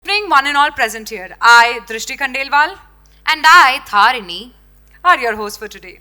Spring one and all present here. I, Drishti Khandelwal, and I, Tharini, are your hosts for today.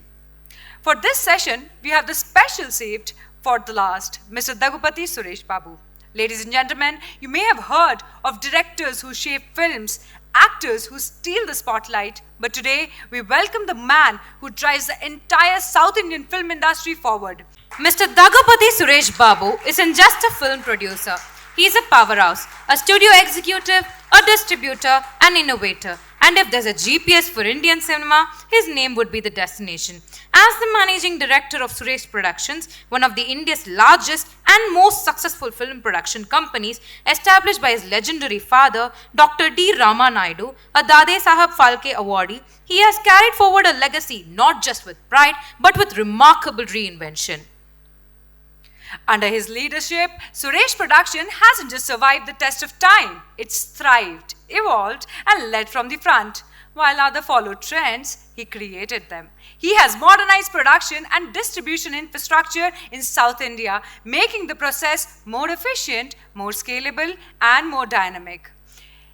For this session, we have the special saved for the last, Mr. Dagupati Suresh Babu. Ladies and gentlemen, you may have heard of directors who shape films, actors who steal the spotlight, but today we welcome the man who drives the entire South Indian film industry forward. Mr. Dagupati Suresh Babu isn't just a film producer. He's a powerhouse, a studio executive, a distributor, an innovator. And if there's a GPS for Indian cinema, his name would be the destination. As the managing director of Suresh Productions, one of the India's largest and most successful film production companies, established by his legendary father, Dr. D. Rama Naidu, a Dade Sahab Phalke awardee, he has carried forward a legacy not just with pride, but with remarkable reinvention. Under his leadership, Suresh Production hasn't just survived the test of time, it's thrived, evolved, and led from the front. While others followed trends, he created them. He has modernized production and distribution infrastructure in South India, making the process more efficient, more scalable, and more dynamic.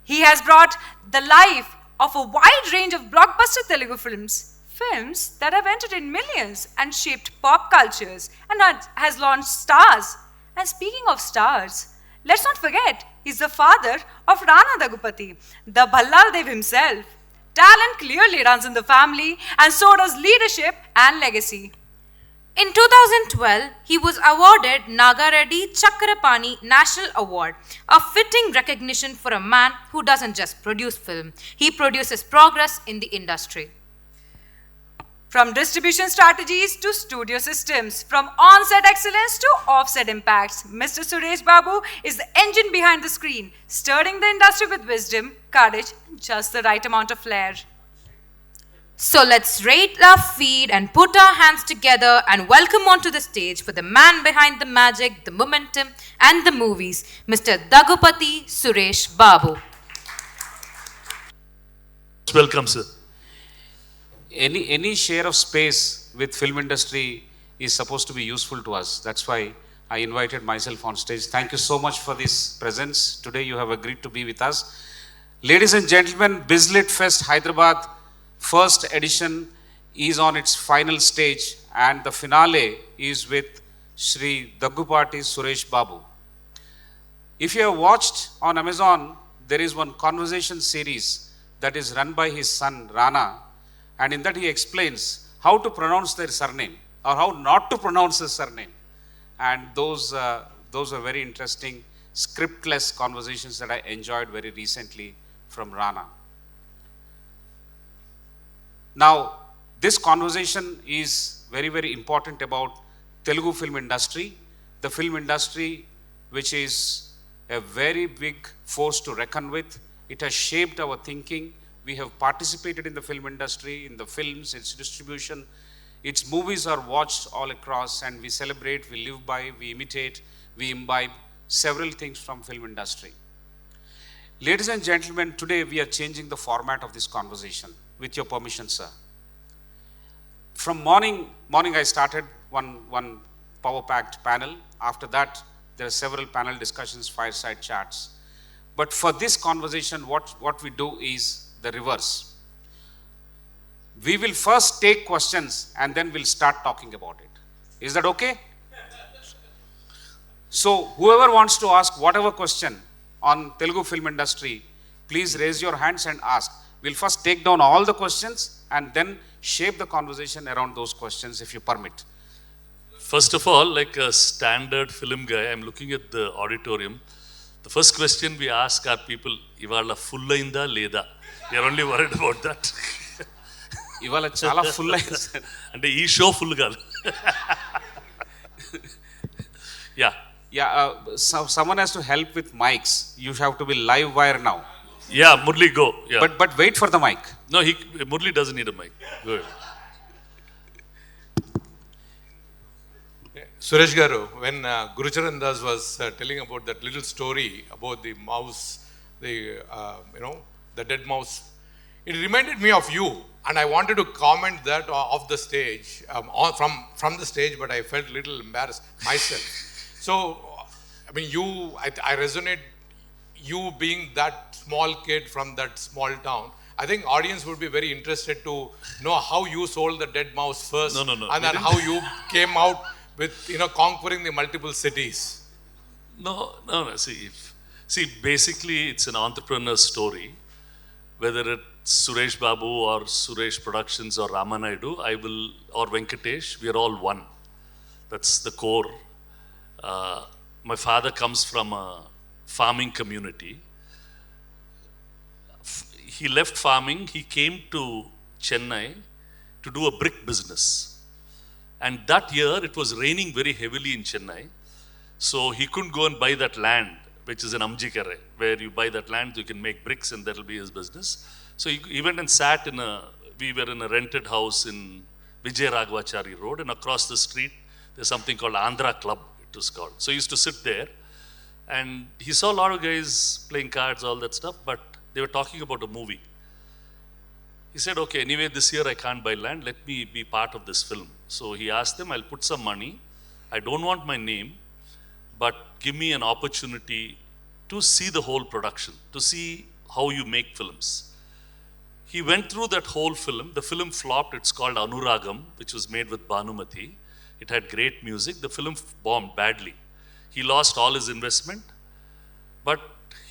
He has brought the life of a wide range of blockbuster Telugu films that have entered in millions and shaped pop cultures and has launched stars. And speaking of stars, let's not forget, he's the father of Rana Dagupati, the Ballal Dev himself. Talent clearly runs in the family, and so does leadership and legacy. In 2012, he was awarded Nagireddy Chakrapani National Award, a fitting recognition for a man who doesn't just produce film, he produces progress in the industry. From distribution strategies to studio systems, from on-set excellence to off-set impacts, Mr. Suresh Babu is the engine behind the screen, stirring the industry with wisdom, courage, and just the right amount of flair. So let's rate our feet and put our hands together and welcome onto the stage for the man behind the magic, the momentum, and the movies, Mr. Dagupati Suresh Babu. Welcome, sir. Any share of space with film industry is supposed to be useful to us. That's why I invited myself on stage. Thank you so much for this presence. Today you have agreed to be with us. Ladies and gentlemen, Bizlit Fest Hyderabad first edition is on its final stage, and the finale is with Shri Dagupati Suresh Babu. If you have watched on Amazon, there is one conversation series that is run by his son Rana, and in that he explains how to pronounce their surname or how not to pronounce his surname. And those are very interesting scriptless conversations that I enjoyed very recently from Rana. Now, this conversation is very, very important about Telugu film industry, the film industry which is a very big force to reckon with. It has shaped our thinking. We have participated in the film industry, in the films, its distribution. Its movies are watched all across, and we celebrate, we live by, we imitate, we imbibe several things from film industry. Ladies and gentlemen, today we are changing the format of this conversation, with your permission, sir. From morning I started one power-packed panel. After that, there are several panel discussions, fireside chats. But for this conversation, what we do is the reverse. We will first take questions and then we'll start talking about it. Is that okay? So whoever wants to ask whatever question on Telugu film industry, please raise your hands and ask. We'll first take down all the questions and then shape the conversation around those questions, if you permit. First of all, like a standard film guy, I'm looking at the auditorium. The first question we ask our people, Ivala full ainda leda? We are only worried about that. Ivala chala full ainda. And ee show full gal. Yeah. Yeah, so someone has to help with mics. You have to be live wire now. Yeah, Murli, go. Yeah. But wait for the mic. No, Murli doesn't need a mic. Go ahead. Suresh Garu, when Gurucharan Das was telling about that little story about the mouse, the dead mouse, it reminded me of you, and I wanted to comment that off the stage, from the stage, but I felt a little embarrassed myself. So, I mean, I resonate you being that small kid from that small town, I think audience would be very interested to know how you sold the dead mouse first, No. and then how you came out with, conquering the multiple cities. No. See, basically, it's an entrepreneur story. Whether it's Suresh Babu or Suresh Productions or Ramanaidu, or Venkatesh, we are all one. That's the core. My father comes from a farming community. He left farming, he came to Chennai to do a brick business. And that year, it was raining very heavily in Chennai. So he couldn't go and buy that land, which is in Amjikare, where you buy that land, you can make bricks and that'll be his business. So he went and sat we were in a rented house in Vijay Raghavachari Road, and across the street, there's something called Andhra Club, it was called. So he used to sit there, and he saw a lot of guys playing cards, all that stuff, but they were talking about a movie. He said, okay, anyway, this year I can't buy land, let me be part of this film. So he asked them, I'll put some money, I don't want my name, but give me an opportunity to see the whole production, to see how you make films. He went through that whole film. The film flopped. It's called Anuragam, which was made with Bhanumati. It had great music. The film bombed badly. He lost all his investment, but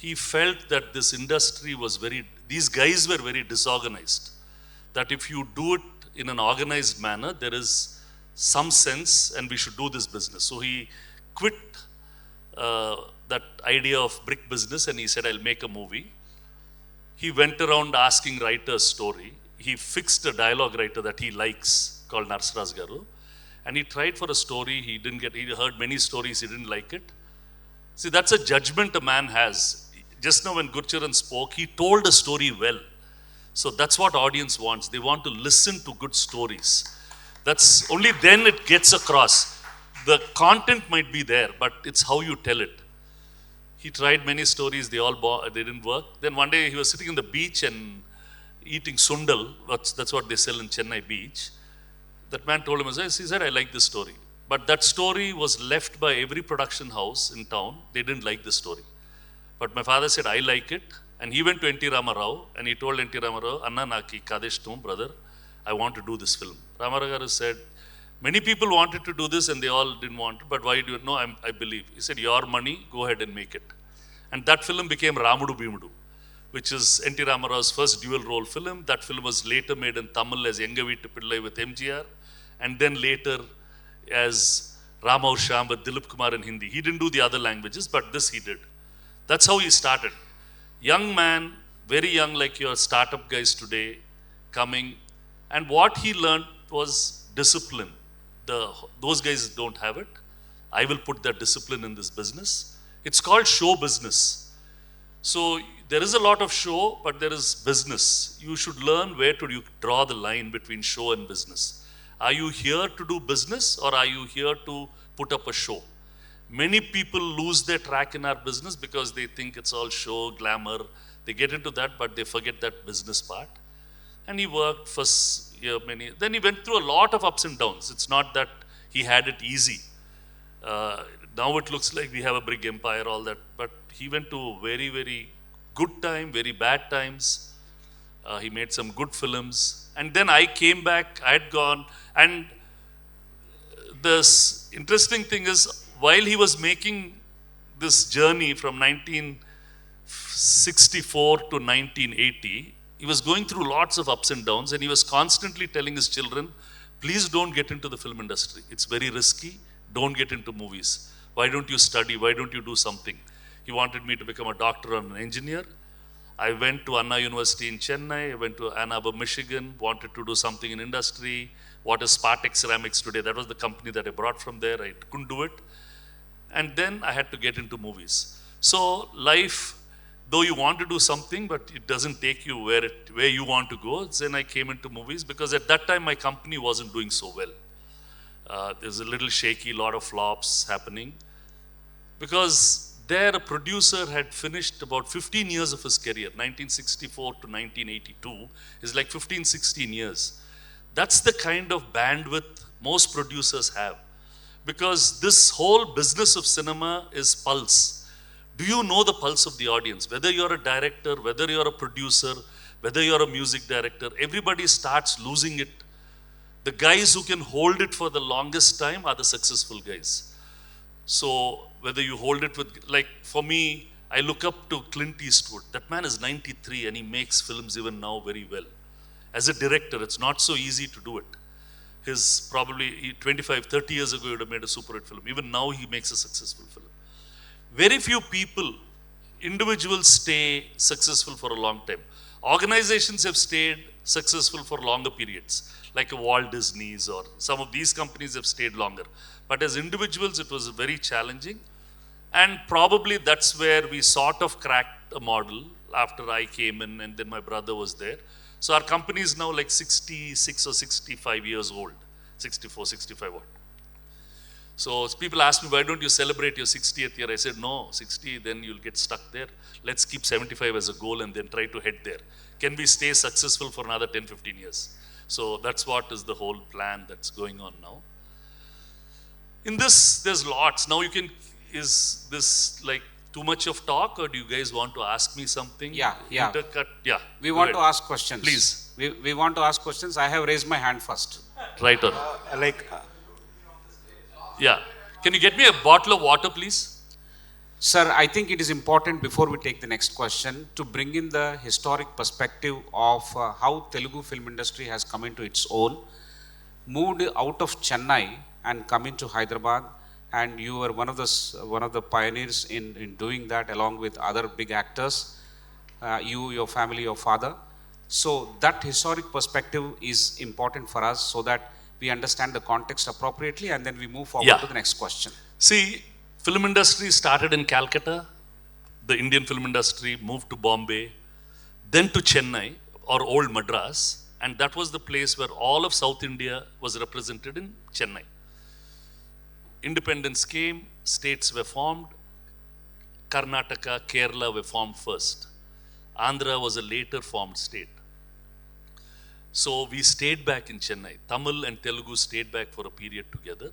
he felt that this industry was these guys were very disorganized. That if you do it in an organized manner, there is some sense and we should do this business. So he quit that idea of brick business and he said, I'll make a movie. He went around asking writers story. He fixed a dialogue writer that he likes called Narsaraj Garu. And he tried for a story, he heard many stories, he didn't like it. See, that's a judgment a man has. Just now when Gurcharan spoke, he told a story well. So that's what audience wants. They want to listen to good stories. That's only then it gets across. The content might be there, but it's how you tell it. He tried many stories, they didn't work. Then one day he was sitting on the beach and eating sundal. That's what they sell in Chennai beach. That man told him, he said, I like this story. But that story was left by every production house in town. They didn't like the story. But my father said, I like it. And he went to N.T. Ramarao and he told N.T. Ramarao, Anna Naki Kadeshtum, brother, I want to do this film. Ramarao said, many people wanted to do this and they all didn't want it, but why do you know? I believe. He said, your money, go ahead and make it. And that film became Ramudu Bhimudu, which is N.T. Ramarao's first dual role film. That film was later made in Tamil as Yengavitu Pillai with MGR, and then later as Rama Aur Shyam with Dilip Kumar in Hindi. He didn't do the other languages, but this he did. That's how he started. Young man, very young like your startup guys today, coming, and what he learned was discipline. Those guys don't have it. I will put that discipline in this business. It's called show business. So there is a lot of show, but there is business. You should learn where to draw the line between show and business. Are you here to do business or are you here to put up a show? Many people lose their track in our business because they think it's all show, glamour. They get into that, but they forget that business part. And he worked for then he went through a lot of ups and downs. It's not that he had it easy. Now it looks like we have a big empire, all that. But he went to very, very good time, very bad times. He made some good films. And then I came back, I had gone. And this interesting thing is, while he was making this journey from 1964 to 1980, he was going through lots of ups and downs, and he was constantly telling his children, please don't get into the film industry. It's very risky. Don't get into movies. Why don't you study? Why don't you do something? He wanted me to become a doctor or an engineer. I went to Anna University in Chennai. I went to Ann Arbor, Michigan, wanted to do something in industry. What is Spartex Ceramics today? That was the company that I brought from there. I couldn't do it. And then I had to get into movies. So life, though you want to do something, but it doesn't take you where you want to go. Then I came into movies because at that time my company wasn't doing so well. There's a little shaky, lot of flops happening. Because there a producer had finished about 15 years of his career, 1964 to 1982 is like 15, 16 years. That's the kind of bandwidth most producers have. Because this whole business of cinema is pulse. Do you know the pulse of the audience? Whether you're a director, whether you're a producer, whether you're a music director, everybody starts losing it. The guys who can hold it for the longest time are the successful guys. So whether you hold it with, like for me, I look up to Clint Eastwood. That man is 93 and he makes films even now very well. As a director, it's not so easy to do it. His probably 25, 30 years ago, he would have made a super hit film. Even now, he makes a successful film. Very few people, individuals stay successful for a long time. Organizations have stayed successful for longer periods, like a Walt Disney's or some of these companies have stayed longer. But as individuals, it was very challenging. And probably that's where we sort of cracked a model after I came in and then my brother was there. So our company is now like 66 or 65 years old, 64, 65 old. So people ask me, why don't you celebrate your 60th year? I said, no, 60, then you'll get stuck there. Let's keep 75 as a goal and then try to head there. Can we stay successful for another 10, 15 years? So that's what is the whole plan that's going on now. In this, there's lots. Now you can, is this like too much of talk or do you guys want to ask me something? Yeah. Intercut? Yeah. We want to ask questions. Please. We want to ask questions. I have raised my hand first. Right on. Like, Yeah. Can you get me a bottle of water, please? Sir, I think it is important before we take the next question to bring in the historic perspective of how Telugu film industry has come into its own, moved out of Chennai and come into Hyderabad, and you were one of the pioneers in doing that along with other big actors, you, your family, your father. So that historic perspective is important for us so that we understand the context appropriately and then we move forward to the next question. See, film industry started in Calcutta. The Indian film industry moved to Bombay, then to Chennai or old Madras, and that was the place where all of South India was represented in Chennai. Independence came, states were formed, Karnataka, Kerala were formed first. Andhra was a later formed state. So we stayed back in Chennai. Tamil and Telugu stayed back for a period together.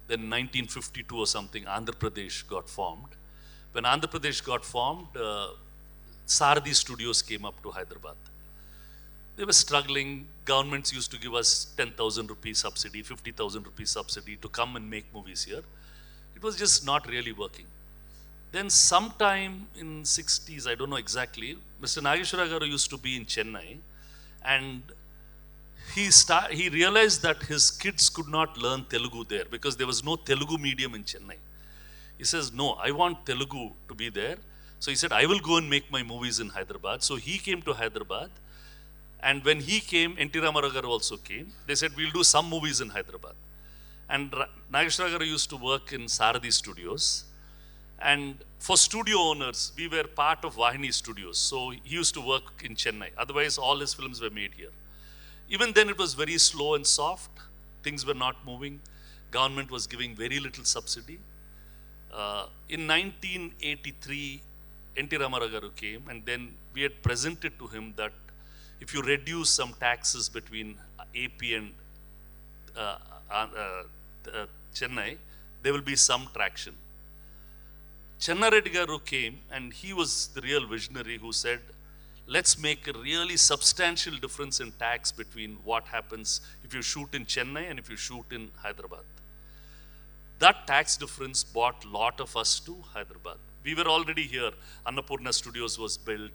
Then 1952 or something, Andhra Pradesh got formed. When Andhra Pradesh got formed, Sardi Studios came up to Hyderabad. They were struggling. Governments used to give us 10,000 rupees subsidy, 50,000 rupees subsidy to come and make movies here. It was just not really working. Then sometime in 60s, I don't know exactly, Mr. Nagireddy Garu used to be in Chennai, and he realized that his kids could not learn Telugu there because there was no Telugu medium in Chennai. He says, no, I want Telugu to be there. So he said, I will go and make my movies in Hyderabad. So he came to Hyderabad. And when he came, N.T. Ramarao Garu also came. They said, we'll do some movies in Hyderabad. And Nagireddy Garu used to work in Saradi Studios. And for studio owners, we were part of Vahini Studios. So he used to work in Chennai. Otherwise, all his films were made here. Even then, it was very slow and soft. Things were not moving. Government was giving very little subsidy. In 1983, N.T. Ramarao Garu came, and then we had presented to him that if you reduce some taxes between AP and Chennai, there will be some traction. Chakrapani Garu came, and he was the real visionary who said, let's make a really substantial difference in tax between what happens if you shoot in Chennai and if you shoot in Hyderabad. That tax difference brought a lot of us to Hyderabad. We were already here. Annapurna Studios was built,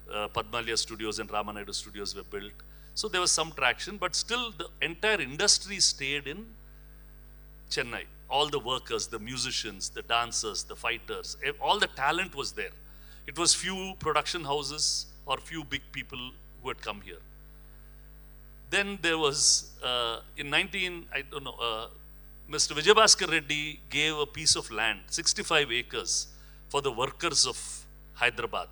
Padmalya Studios and Ramanaidu Studios were built. So there was some traction, but still the entire industry stayed in Chennai. All the workers, the musicians, the dancers, the fighters, all the talent was there. It was few production houses or few big people who had come here. Then there was, Mr. Vijayabhaskar Reddy gave a piece of land, 65 acres, for the workers of Hyderabad.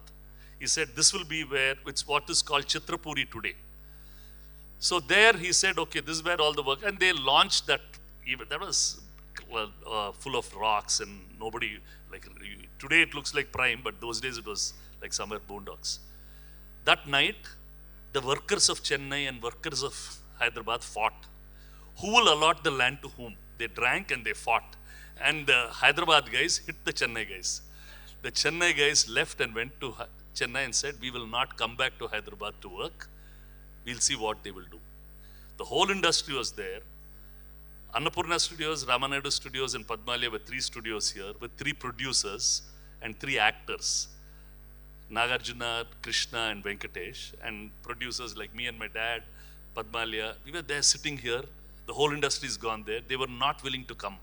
He said, this will be where, it's what is called Chakrapani today. So there he said, okay, this is where all the work, and they launched that, even that was full of rocks and nobody, like today it looks like prime, but those days it was like somewhere boondocks. That night, the workers of Chennai and workers of Hyderabad fought. Who will allot the land to whom? They drank and they fought. And the Hyderabad guys hit the Chennai guys. The Chennai guys left and went to Chennai and said, we will not come back to Hyderabad to work. We'll see what they will do. The whole industry was there. Annapurna Studios, Ramanadu Studios and Padmalya were 3 studios here with 3 producers and 3 actors. Nagarjuna, Krishna and Venkatesh, and producers like me and my dad, Padmalya. We were there sitting here. The whole industry is gone there. They were not willing to come.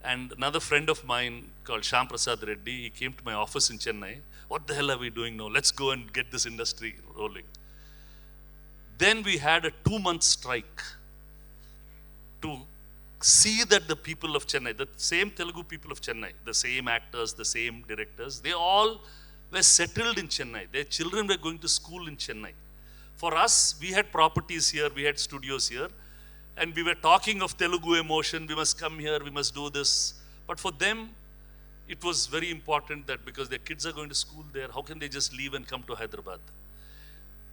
And another friend of mine called Shyam Prasad Reddy, he came to my office in Chennai. What the hell are we doing now? Let's go and get this industry rolling. Then we had a 2-month strike to see that the people of Chennai, the same Telugu people of Chennai, the same actors, the same directors, they all were settled in Chennai. Their children were going to school in Chennai. For us, we had properties here, we had studios here, and we were talking of Telugu emotion, we must come here, we must do this. But for them, it was very important that because their kids are going to school there, how can they just leave and come to Hyderabad?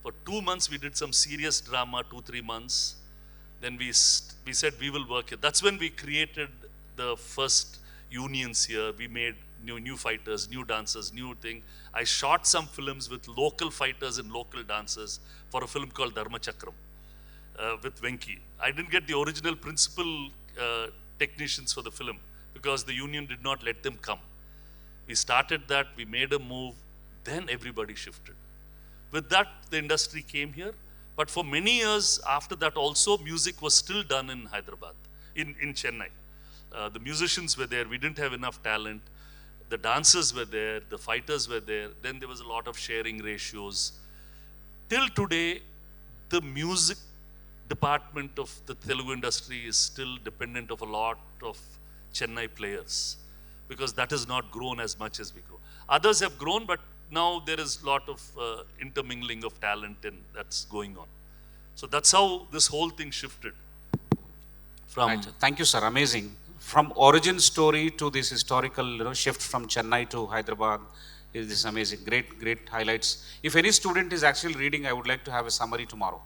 For 2 months, we did some serious drama, 2-3 months. Then we said we will work here. That's when we created the first unions here. We made new fighters, new dancers, new thing. I shot some films with local fighters and local dancers for a film called Dharma Chakram with Venki. I didn't get the original principal technicians for the film because the union did not let them come. We started that, we made a move, then everybody shifted. With that, the industry came here. But for many years after that also, music was still done in Hyderabad, in Chennai. The musicians were there, we didn't have enough talent. The dancers were there, the fighters were there. Then there was a lot of sharing ratios. Till today, the music department of the Telugu industry is still dependent of a lot of Chennai players because that has not grown as much as we grow. Others have grown, but now there is a lot of intermingling of talent and that's going on. So that's how this whole thing shifted. Right. Thank you, sir. Amazing. From origin story to this historical shift from Chennai to Hyderabad is this amazing. Great highlights. If any student is actually reading, I would like to have a summary tomorrow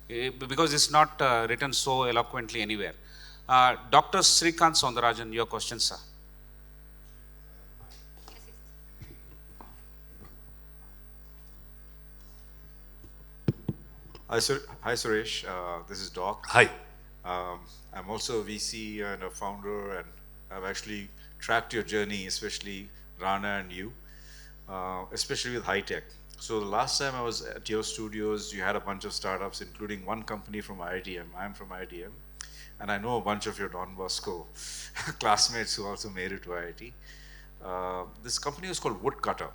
because it's not written so eloquently anywhere. Dr. Srikanth Soundarajan, your question, sir. Hi, Suresh. This is Doc. Hi. I'm also a VC and a founder, and I've actually tracked your journey, especially Rana and you, especially with high tech. So the last time I was at your studios, you had a bunch of startups, including one company from IITM. I'm from IITM, and I know a bunch of your Don Bosco classmates who also made it to IIT. This company was called Woodcutter,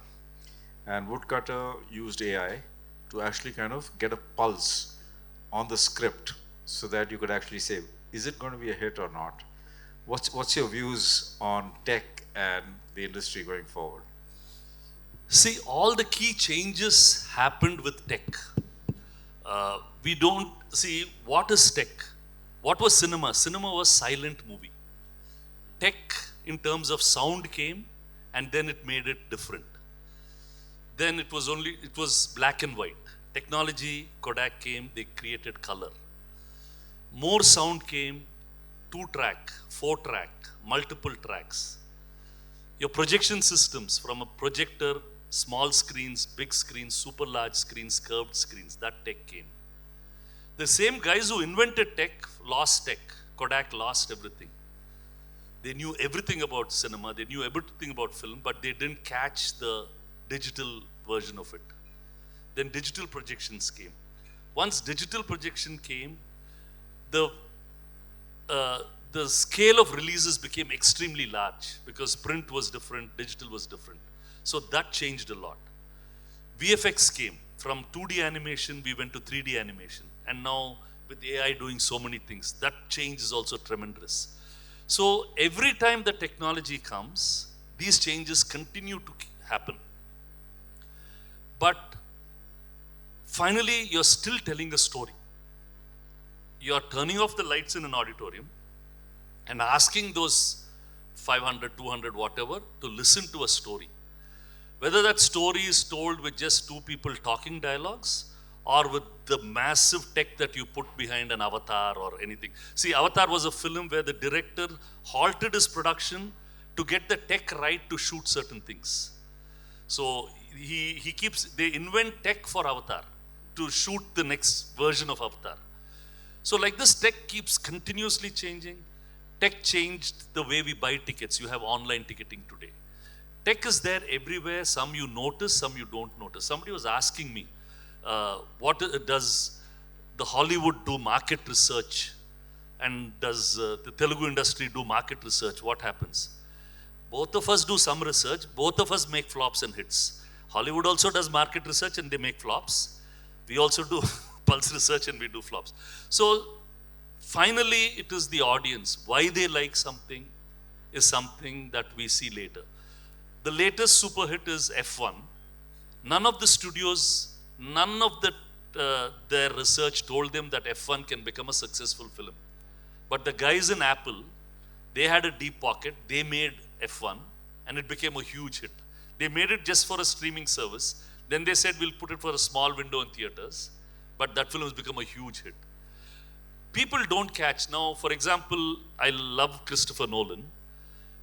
and Woodcutter used AI to actually kind of get a pulse on the script so that you could actually say, is it going to be a hit or not? What's your views on tech and the industry going forward? See, all the key changes happened with tech. We don't see what is tech. What was cinema? Cinema was silent movie. Tech in terms of sound came and then it made it different. Then it was black and white. Technology, Kodak came, they created color. More sound came, 2-track, 4-track, multiple tracks. Your projection systems from a projector, small screens, big screens, super large screens, curved screens, that tech came. The same guys who invented tech lost tech. Kodak lost everything. They knew everything about cinema, they knew everything about film, but they didn't catch the digital version of it. Then digital projections came. Once digital projection came, the scale of releases became extremely large because print was different, digital was different. So that changed a lot. VFX came. From 2D animation, we went to 3D animation. And now with AI doing so many things, that change is also tremendous. So every time the technology comes, these changes continue to happen. But finally, you're still telling a story. You're turning off the lights in an auditorium and asking those 500, 200, whatever, to listen to a story. Whether that story is told with just 2 people talking dialogues or with the massive tech that you put behind an Avatar or anything. See, Avatar was a film where the director halted his production to get the tech right to shoot certain things. So they invent tech for Avatar to shoot the next version of Avatar. So like this, tech keeps continuously changing. Tech changed the way we buy tickets. You have online ticketing today. Tech is there everywhere. Some you notice, some you don't notice. Somebody was asking me, what does the Hollywood do market research? And does the Telugu industry do market research? What happens? Both of us do some research. Both of us make flops and hits. Hollywood also does market research and they make flops. We also do pulse research and we do flops. So finally, it is the audience. Why they like something is something that we see later. The latest super hit is F1. None of the studios, none of their research told them that F1 can become a successful film. But the guys in Apple, they had a deep pocket. They made F1 and it became a huge hit. They made it just for a streaming service. Then they said, we'll put it for a small window in theaters. But that film has become a huge hit. People don't catch. Now, for example, I love Christopher Nolan.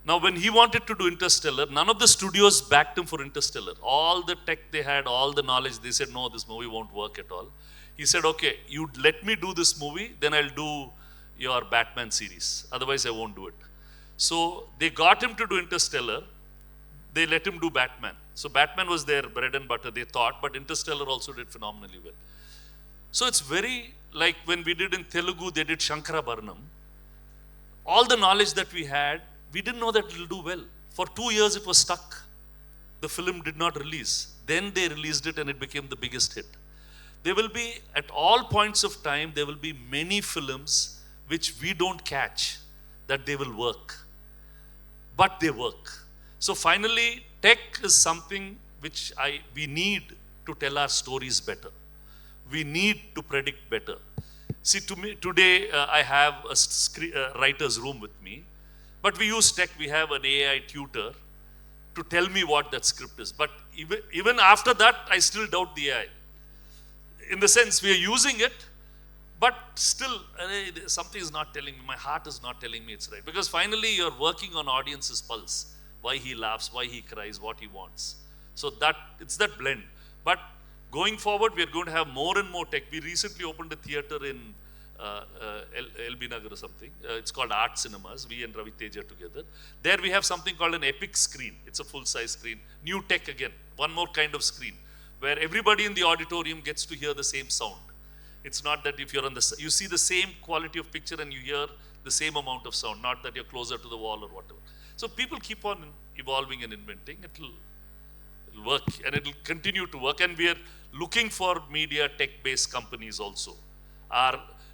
Now, when he wanted to do Interstellar, none of the studios backed him for Interstellar. All the tech they had, all the knowledge, they said, no, this movie won't work at all. He said, okay, you let me do this movie, then I'll do your Batman series. Otherwise, I won't do it. So they got him to do Interstellar. They let him do Batman. So Batman was their bread and butter, they thought, but Interstellar also did phenomenally well. So it's very like when we did in Telugu, they did Shankarabaranam. All the knowledge that we had, we didn't know that it will do well. For 2 years, it was stuck. The film did not release. Then they released it and it became the biggest hit. There will be, at all points of time, there will be many films which we don't catch that they will work. But they work. So finally, tech is something which we need to tell our stories better. We need to predict better. See, today I have a writer's room with me, but we use tech. We have an AI tutor to tell me what that script is. But even after that, I still doubt the AI. In the sense, we are using it, but still, something is not telling me. My heart is not telling me it's right. Because finally, you're working on audience's pulse. Why he laughs, why he cries, what he wants. So it's that blend. But going forward, we're going to have more and more tech. We recently opened a theater in LB Nagar or something. It's called Art Cinemas, we and Ravi Teja together. There we have something called an epic screen. It's a full-size screen. New tech again, one more kind of screen, where everybody in the auditorium gets to hear the same sound. It's not that if you're on you see the same quality of picture and you hear the same amount of sound, not that you're closer to the wall or whatever. So people keep on evolving and inventing. It'll work and it'll continue to work. And we are looking for media tech-based companies also.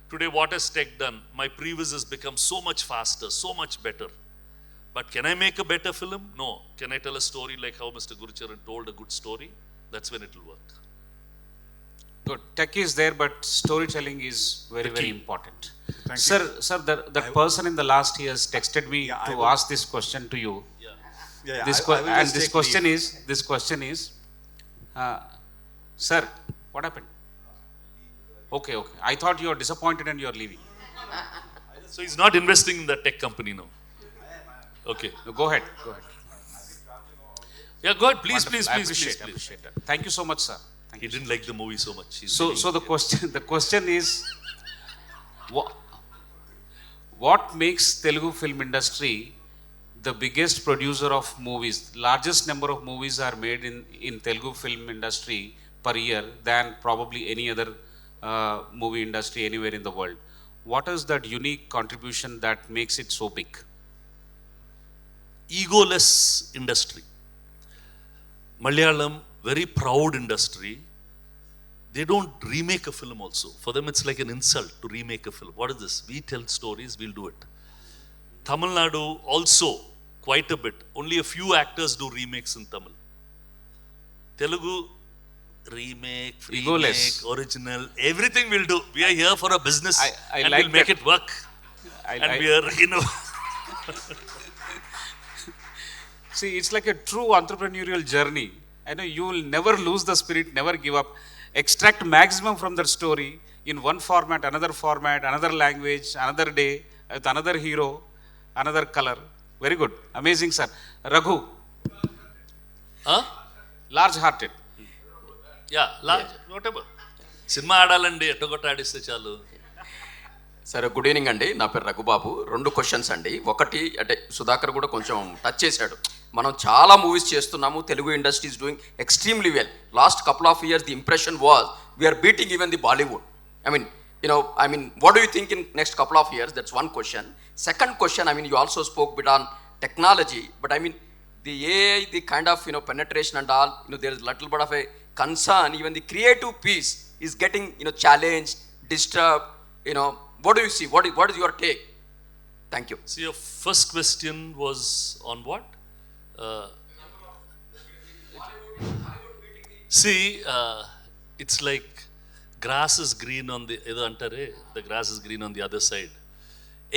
Today, what has tech done? My previs has become so much faster, so much better. But can I make a better film? No. Can I tell a story like how Mr. Gurucharan told a good story? That's when it will work. Good. Tech is there, but storytelling is very, very important. Thank Sir, you. sir, that person in the last years texted me to ask this question to you. Yeah, This question is, sir, what happened? Okay. I thought you are disappointed and you are leaving. So he's not investing in the tech company now. Okay. No, go ahead. Yeah, go ahead. Please. I appreciate that. Thank you so much, sir. He didn't like the movie so much. So the question is, what makes Telugu film industry the biggest producer of movies? Largest number of movies are made in Telugu film industry per year than probably any other movie industry anywhere in the world. What is that unique contribution that makes it so big? Egoless industry. Malayalam, very proud industry. They don't remake a film also. For them, it's like an insult to remake a film. What is this? We tell stories, we'll do it. Tamil Nadu also, quite a bit. Only a few actors do remakes in Tamil. Telugu, remake, original, everything we'll do. We are here for a business and we'll make it work. We are, See, it's like a true entrepreneurial journey. I know you will never lose the spirit, never give up. Extract maximum from that story in one format, another language, another day, with another hero, another color. Very good. Amazing, sir. Raghu, Huh? large-hearted. Yeah large whatever cinema ఆడాలండి ఎట్టగొట్ట ఆడిస్తే చాలు. సరే, good evening అండి. నా పేరు Raghubabu. 2 questions అండి. ఒకటి అంటే సుధాకర్ కూడా కొంచెం టచ్ చేశాడు. మనం చాలా మూవీస్ చేస్తున్నాము. Telugu industry is doing extremely well. Last couple of years the impression was we are beating even the Bollywood. I mean, what do you think in next couple of years? That's one question. Second question, you also spoke bit on technology, but the AI, the kind of, penetration and all, there is little bit of a concern. Even the creative piece is getting, challenged, disturbed. What do you see? What is your take? Thank you. See, your first question was on what? See, it's like grass is green on the grass is green on the other side.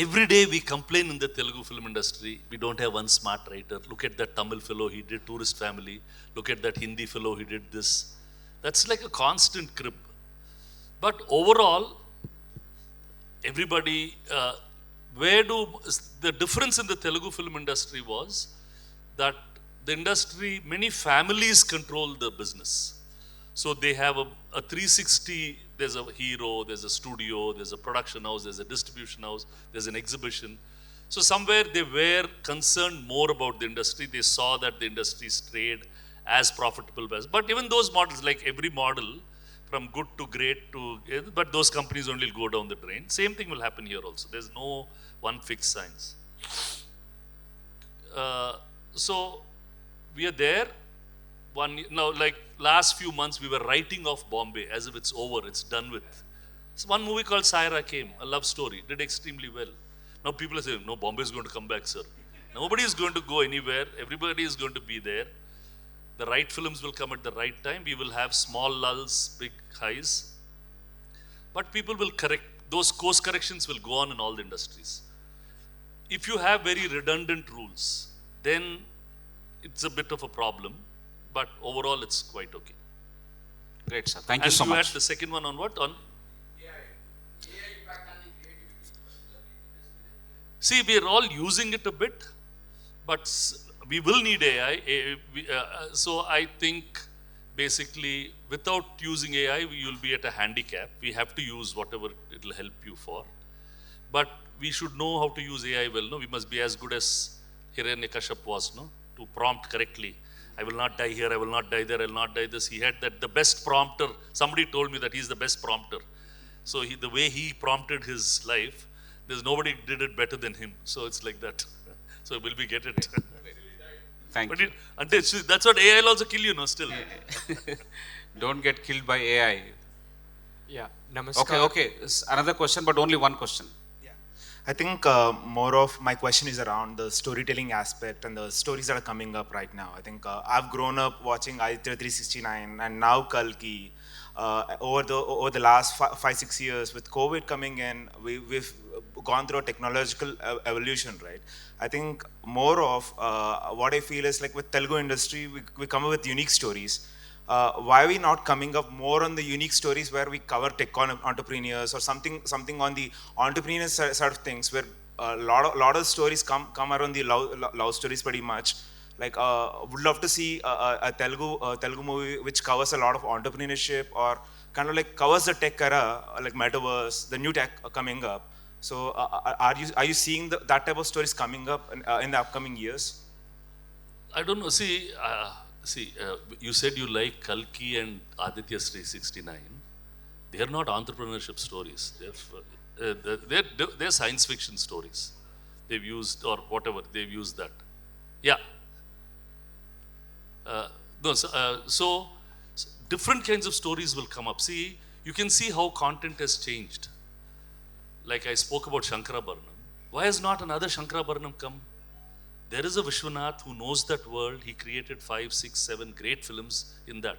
Every day we complain in the Telugu film industry, we don't have one smart writer. Look at that Tamil fellow, he did Tourist Family. Look at that Hindi fellow, he did this. That's like a constant crib. But overall, everybody, the difference in the Telugu film industry was that the industry, many families control the business. So they have a 360, there's a hero, there's a studio, there's a production house, there's a distribution house, there's an exhibition. So somewhere they were concerned more about the industry. They saw that the industry strayed as profitable as. But even those models, like every model, from good to great to, but those companies only go down the drain. Same thing will happen here also. There's no one fixed science. So we are there. Now, like last few months, we were writing off Bombay as if it's over, it's done with. So one movie called Saira came, a love story, did extremely well. Now people are saying, no, Bombay is going to come back, sir. Nobody is going to go anywhere. Everybody is going to be there. The right films will come at the right time. We will have small lulls, big highs. But people will correct. Those course corrections will go on in all the industries. If you have very redundant rules, then it's a bit of a problem. But overall, it's quite okay. Great, sir. Thank you And so you much. had the second one on what? On see, we are all using it a bit, but we will need AI. So I think basically, without using AI, you will be at a handicap. We have to use whatever it will help you for. But we should know how to use AI well. No, we must be as good as Hiranyakashipu was, no, to prompt correctly. I will not die here, I will not die there, I will not die this. He had that, the best prompter. Somebody told me that he's the best prompter. So the way he prompted his life, there's nobody did it better than him. So it's like that. So will we get it? Thank But you. that's what AI will also kill you, no, still. Don't get killed by AI. Yeah, namaskar. Okay. Another question, but only one question. I think more of my question is around the storytelling aspect and the stories that are coming up right now. I think I've grown up watching Aditya 369 and now Kalki. Over the last 5-6 years, with COVID coming in, we've gone through a technological evolution, right? I think more of what I feel is like with Telugu industry, we come up with unique stories. Why are we not coming up more on the unique stories where we cover tech entrepreneurs or something on the entrepreneur side of things, where a lot of stories come around the love stories pretty much. Like would love to see a Telugu movie which covers a lot of entrepreneurship or kind of like covers the tech era, like metaverse, the new tech coming up. So are you seeing that type of stories coming up in the upcoming years? I don't know. See, you said you like Kalki and Aditya 369. They are not entrepreneurship stories. They're science fiction stories. They've used, or whatever, they've used that. Yeah. So different kinds of stories will come up. See, you can see how content has changed. Like I spoke about Chakrapani. Why has not another Chakrapani come? There is a Vishwanath who knows that world. He created 5, 6, 7 great films in that.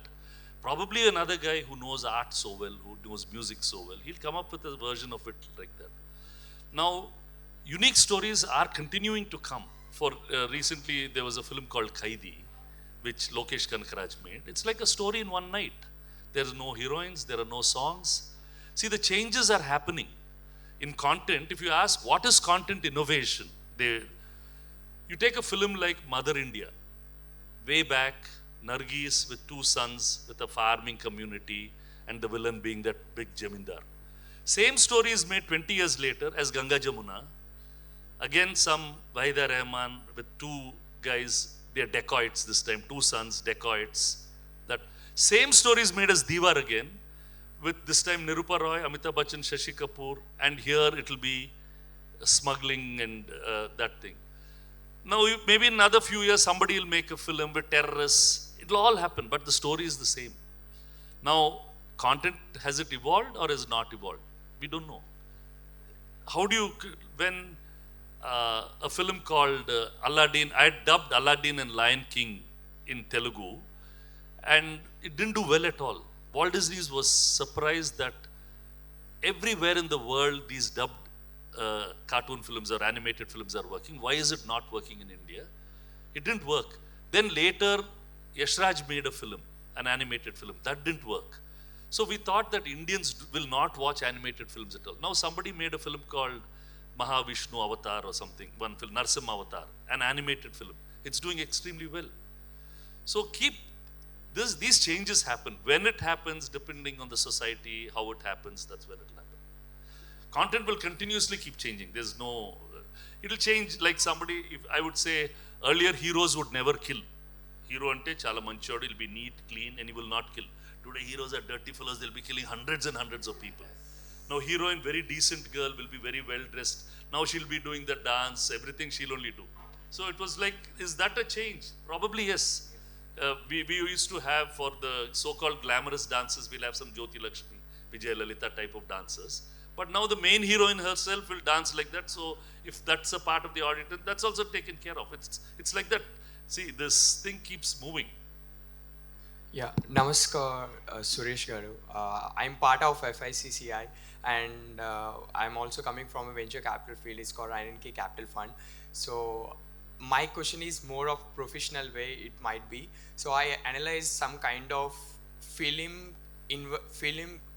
Probably another guy who knows art so well, who knows music so well. He'll come up with a version of it like that. Now, unique stories are continuing to come. For recently, there was a film called Kaidi, which Lokesh Kanakaraj made. It's like a story in one night. There are no heroines, there are no songs. See, the changes are happening in content. If you ask what is content innovation, You take a film like Mother India, way back, Nargis with two sons with a farming community and the villain being that big Jamindar. Same story is made 20 years later as Ganga Jamuna. Again, some Wahida Rahman with two guys, they're dacoits this time, two sons, dacoits. That same story is made as Diwar again, with this time Nirupa Roy, Amitabh Bachchan, Shashi Kapoor, and here it will be smuggling and that thing. Now, maybe in another few years, somebody will make a film with terrorists. It'll all happen, but the story is the same. Now, content, has it evolved or has it not evolved? We don't know. How do you, when a film called Aladdin, I dubbed Aladdin and Lion King in Telugu, and it didn't do well at all. Walt Disney was surprised that everywhere in the world these dubbed cartoon films or animated films are working. Why is it not working in India? It didn't work. Then later, Yashraj made a film, an animated film. That didn't work. So we thought that Indians will not watch animated films at all. Now somebody made a film called Mahavishnu Avatar or something, one film, Narsimha Avatar, an animated film. It's doing extremely well. So keep this, these changes happen. When it happens, depending on the society, how it happens, that's when it will happen. Content will continuously keep changing. There's no, it'll change like somebody, if I would say earlier heroes would never kill. Hero ante chala manchodu, he'll be neat, clean, and he will not kill. Today heroes are dirty fellows, they'll be killing hundreds and hundreds of people. Now heroine, very decent girl, will be very well dressed. Now she'll be doing the dance, everything she'll only do. So it was like, is that a change? Probably yes. We used to have for the so-called glamorous dances, we'll have some Jyoti Lakshmi, Vijay Lalita type of dancers. But now the main heroine herself will dance like that. So if that's a part of the audience, that's also taken care of. It's like that. See, this thing keeps moving. Yeah, Namaskar, Suresh Garu. I'm part of FICCI and I'm also coming from a venture capital field. It's called INK Capital Fund. So my question is more of professional way it might be. So I analyze some kind of film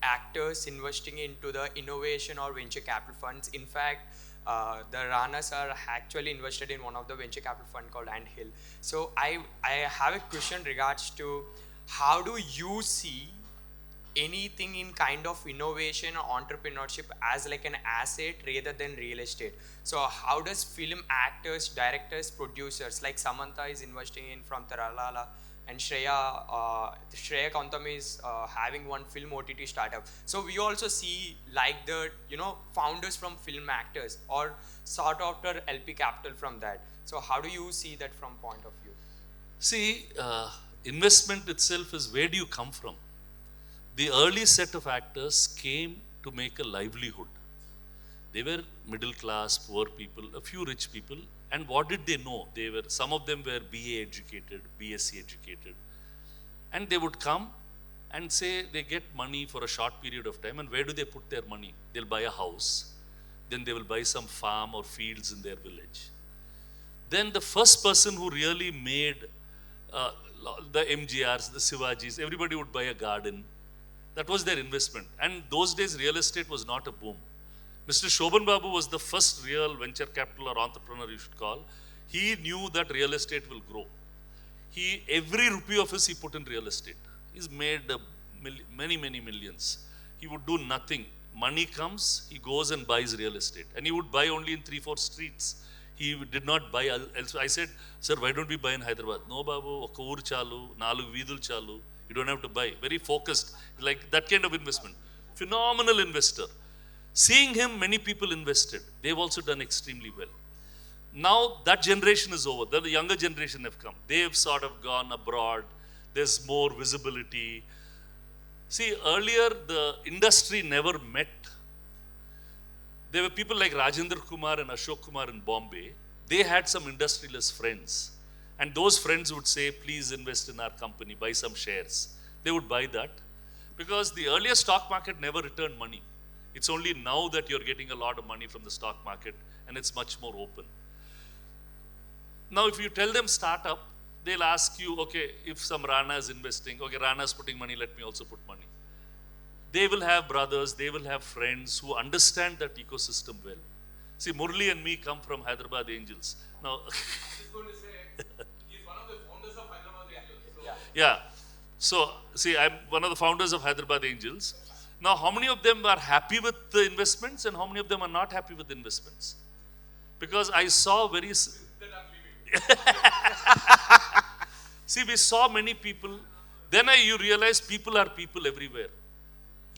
actors investing into the innovation or venture capital funds. In fact, the Ranas are actually invested in one of the venture capital fund called Anthill. So I have a question regards to how do you see anything in kind of innovation or entrepreneurship as like an asset rather than real estate? So how does film actors, directors, producers like Samantha is investing in from Taralala and Shreya Kantam is having one film OTT startup. So we also see like the founders from film actors or sort of the LP capital from that. So how do you see that from point of view? See, investment itself is where do you come from? The early set of actors came to make a livelihood. They were middle class, poor people, a few rich people. And what did they know? Some of them were BA educated, BSc educated. And they would come and say they get money for a short period of time. And where do they put their money? They'll buy a house. Then they will buy some farm or fields in their village. Then the first person who really made the MGRs, the Sivajis, everybody would buy a garden. That was their investment. And those days, real estate was not a boom. Mr. Shobhan Babu was the first real venture capital or entrepreneur you should call. He knew that real estate will grow. Every rupee of his he put in real estate. He's made many millions. He would do nothing. Money comes, he goes and buys real estate. And he would buy only in 3-4 streets. He did not buy elsewhere. I said, sir, why don't we buy in Hyderabad? No, Babu, oka uru chalu, 4 veedul chalu. You don't have to buy. Very focused, like that kind of investment. Phenomenal investor. Seeing him, many people invested. They've also done extremely well. Now that generation is over. The younger generation have come. They've sort of gone abroad. There's more visibility. See, earlier the industry never met. There were people like Rajendra Kumar and Ashok Kumar in Bombay. They had some industrialist friends. And those friends would say, please invest in our company, buy some shares. They would buy that. Because the earlier stock market never returned money. It's only now that you're getting a lot of money from the stock market and it's much more open. Now, if you tell them startup, they'll ask you, okay, if some Rana is investing, okay, Rana is putting money, let me also put money. They will have brothers, they will have friends who understand that ecosystem well. See, Murli and me come from Hyderabad Angels. Now, Yeah. So, see, I'm one of the founders of Hyderabad Angels. Now, how many of them are happy with the investments and how many of them are not happy with the investments? Because I saw very. See, we saw many people. Then you realize people are people everywhere.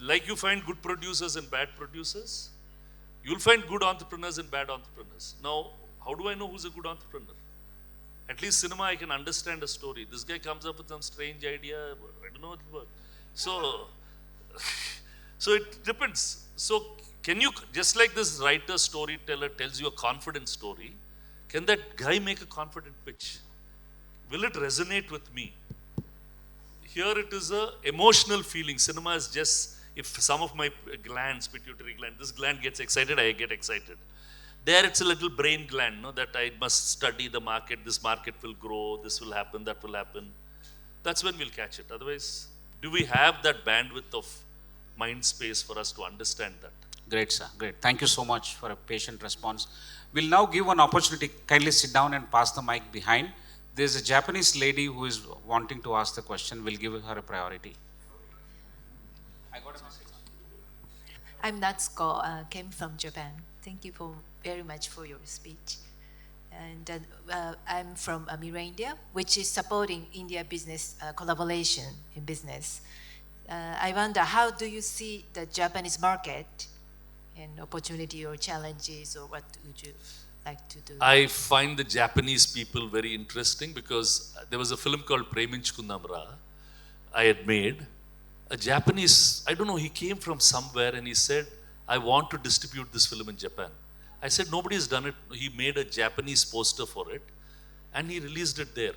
Like you find good producers and bad producers, you'll find good entrepreneurs and bad entrepreneurs. Now, how do I know who's a good entrepreneur? At least cinema, I can understand a story. This guy comes up with some strange idea. I don't know what it works. So, so it depends. So, can you, just like this writer, storyteller tells you a confident story, can that guy make a confident pitch? Will it resonate with me? Here it is a emotional feeling. Cinema is just, if some of my glands, pituitary gland, this gland gets excited, I get excited. There it's a little brain gland, no, that I must study the market, this market will grow, this will happen, that will happen. That's when we'll catch it. Otherwise, do we have that bandwidth of mind space for us to understand that? Great, sir. Great. Thank you so much for a patient response. We'll now give one opportunity. Kindly sit down and pass the mic behind. There's a Japanese lady who is wanting to ask the question. We'll give her a priority. I got a message. I'm Natsuko, came from Japan. Thank you very much for your speech. And I'm from Mira India, which is supporting India business collaboration in business. I wonder, how do you see the Japanese market and opportunity or challenges, or what would you like to do? I find the Japanese people very interesting because there was a film called Preminchukunnamra I had made. A Japanese, I don't know, he came from somewhere and he said, I want to distribute this film in Japan. I said, nobody has done it. He made a Japanese poster for it and he released it there.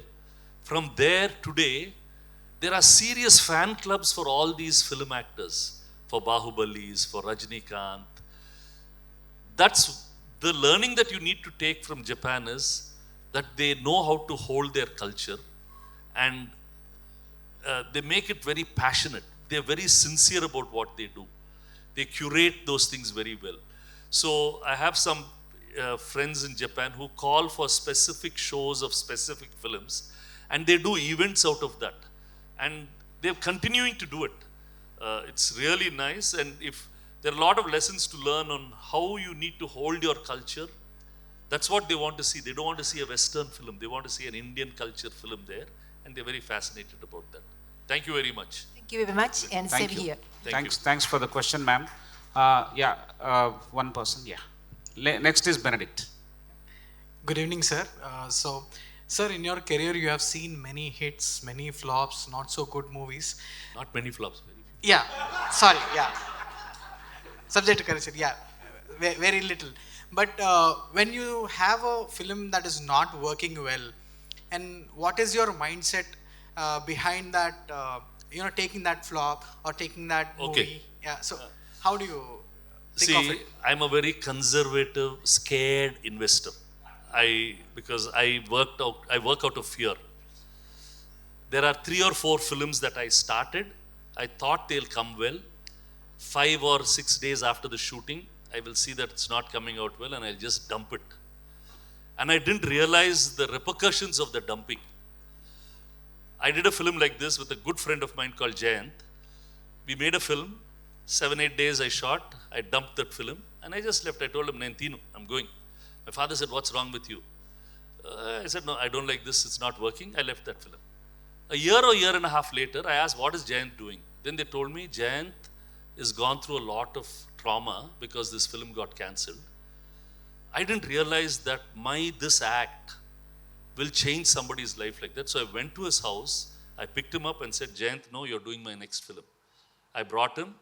From there, today, there are serious fan clubs for all these film actors, for Bahubalis, for Rajnikant. That's the learning that you need to take from Japan is that they know how to hold their culture and they make it very passionate. They're very sincere about what they do. They curate those things very well. So I have some friends in Japan who call for specific shows of specific films and they do events out of that. And they're continuing to do it. It's really nice. And if there are a lot of lessons to learn on how you need to hold your culture, that's what they want to see. They don't want to see a Western film. They want to see an Indian culture film there. And they're very fascinated about that. Thank you very much. Thank you very much, and Thank same you. here. Thanks for the question, ma'am. One person, yeah. Next is Benedict. Good evening, sir. Sir, in your career, you have seen many hits, many flops, not so good movies. Not many flops, very few. Yeah, sorry, yeah. Subject to correction, yeah, very little. But when you have a film that is not working well, and what is your mindset behind that, taking that flop or taking that movie? Okay. Yeah, so how do you think of it? I'm a very conservative, scared investor. Because I work out of fear. There are 3 or 4 films that I started. I thought they'll come well. 5 or 6 days after the shooting, I will see that it's not coming out well and I'll just dump it. And I didn't realize the repercussions of the dumping. I did a film like this with a good friend of mine called Jayant. We made a film, 7-8 days I shot, I dumped that film and I just left. I told him, Nentinu, I'm going. My father said, what's wrong with you? I said, no, I don't like this, it's not working. I left that film. A year or year and a half later, I asked, what is Jayant doing? Then they told me, Jayant has gone through a lot of trauma because this film got cancelled. I didn't realize that this act will change somebody's life like that. So I went to his house, I picked him up and said, Jayant, no, you're doing my next film. I brought him,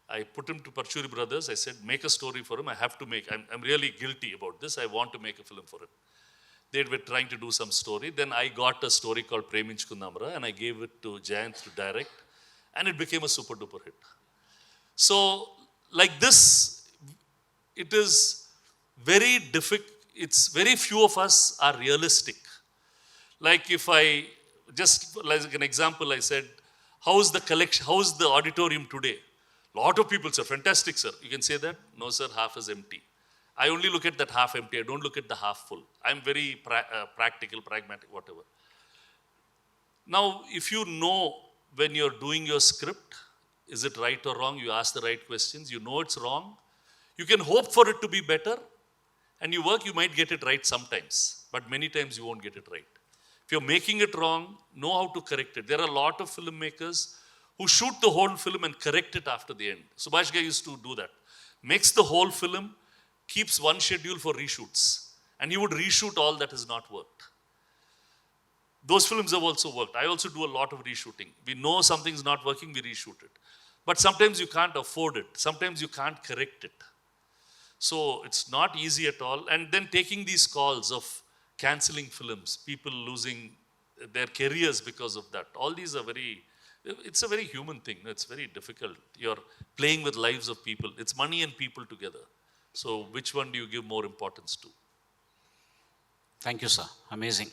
I put him to Parchuri Brothers. I said, make a story for him. I have to make, I'm really guilty about this. I want to make a film for him. They were trying to do some story. Then I got a story called Preminchukunnamra and I gave it to Jayant to direct and it became a super duper hit. So like this, it is very difficult. It's very few of us are realistic. Like if I, just like an example, I said, how's the collection, how's the auditorium today? Lot of people say, fantastic, sir. You can say that? No, sir, half is empty. I only look at that half empty. I don't look at the half full. I'm very practical, pragmatic, whatever. Now, if you know when you're doing your script, is it right or wrong? You ask the right questions. You know it's wrong. You can hope for it to be better. And you work, you might get it right sometimes. But many times you won't get it right. If you're making it wrong, know how to correct it. There are a lot of filmmakers who shoot the whole film and correct it after the end. Subhash Ghai used to do that. Makes the whole film, keeps one schedule for reshoots. And he would reshoot all that has not worked. Those films have also worked. I also do a lot of reshooting. We know something's not working, we reshoot it. But sometimes you can't afford it. Sometimes you can't correct it. So it's not easy at all. And then taking these calls of cancelling films, people losing their careers because of that. All these are it's a very human thing. It's very difficult. You're playing with lives of people. It's money and people together. So which one do you give more importance to? Thank you, sir. Amazing.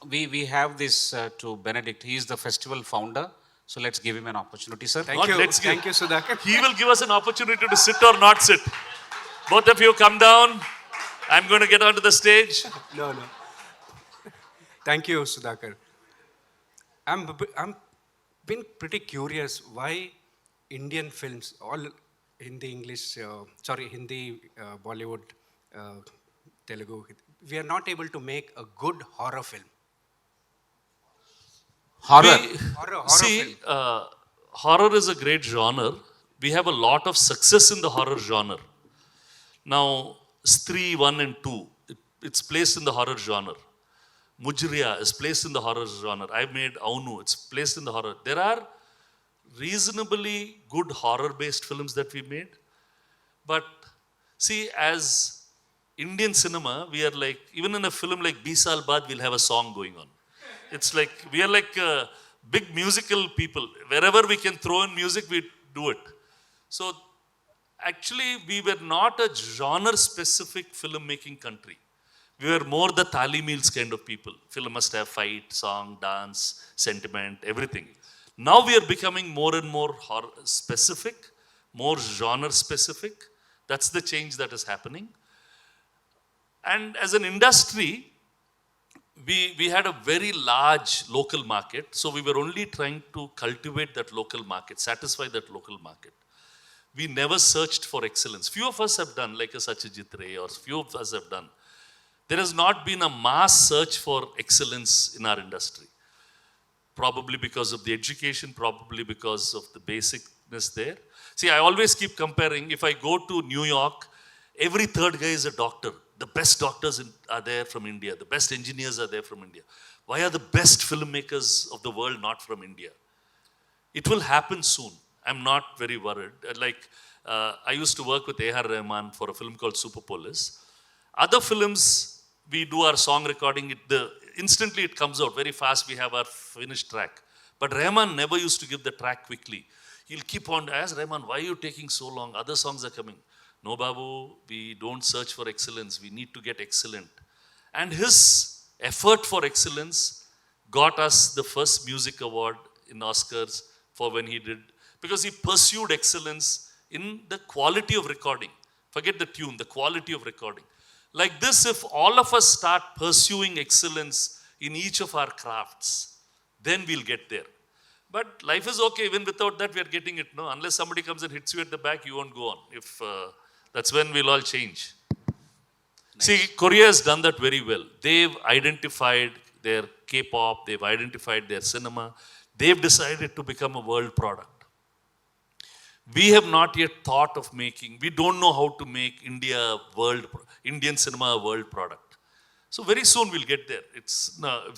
We have this to Benedict. He is the festival founder. So let's give him an opportunity, sir. Thank you, Sudhakar. He will give us an opportunity to sit or not sit. Both of you come down. I'm going to get onto the stage. No. Thank you, Sudhakar. I'm been pretty curious why Indian films, all Hindi, English, Hindi, Bollywood, Telugu, we are not able to make a good horror film. Horror. See, horror is a great genre. We have a lot of success in the horror genre. Now, Stree 1 and 2, it's placed in the horror genre. Mujriya is placed in the horror genre. I made Aunu, it's placed in the horror. There are reasonably good horror-based films that we made. But see, as Indian cinema, we are like, even in a film like 20 Saal Baad, we'll have a song going on. It's like, we are like big musical people. Wherever we can throw in music, we do it. So, actually, we were not a genre-specific filmmaking country. We were more the Thali meals kind of people. Film must have fight, song, dance, sentiment, everything. Now we are becoming more and more specific, more genre-specific. That's the change that is happening. And as an industry, we had a very large local market. So we were only trying to cultivate that local market, satisfy that local market. We never searched for excellence. Few of us have done, like a Satyajit Ray, or few of us have done. There has not been a mass search for excellence in our industry. Probably because of the education, probably because of the basicness there. See, I always keep comparing. If I go to New York, every third guy is a doctor. The best doctors are there from India. The best engineers are there from India. Why are the best filmmakers of the world not from India? It will happen soon. I'm not very worried. I used to work with A.R. Rahman for a film called Superpolis. Other films, we do our song recording. Instantly it comes out very fast. We have our finished track. But Rahman never used to give the track quickly. He'll keep on, ask Rahman, why are you taking so long? Other songs are coming. No, Babu, we don't search for excellence. We need to get excellent. And his effort for excellence got us the first music award in Oscars for when he did. Because he pursued excellence in the quality of recording. Forget the tune, the quality of recording. Like this, if all of us start pursuing excellence in each of our crafts, then we'll get there. But life is okay, even without that we are getting it. No, unless somebody comes and hits you at the back, you won't go on. That's when we'll all change. Nice. See, Korea has done that very well. They've identified their K-pop, they've identified their cinema. They've decided to become a world product. We have not yet thought of we don't know how to make Indian cinema a world product. So very soon we'll get there.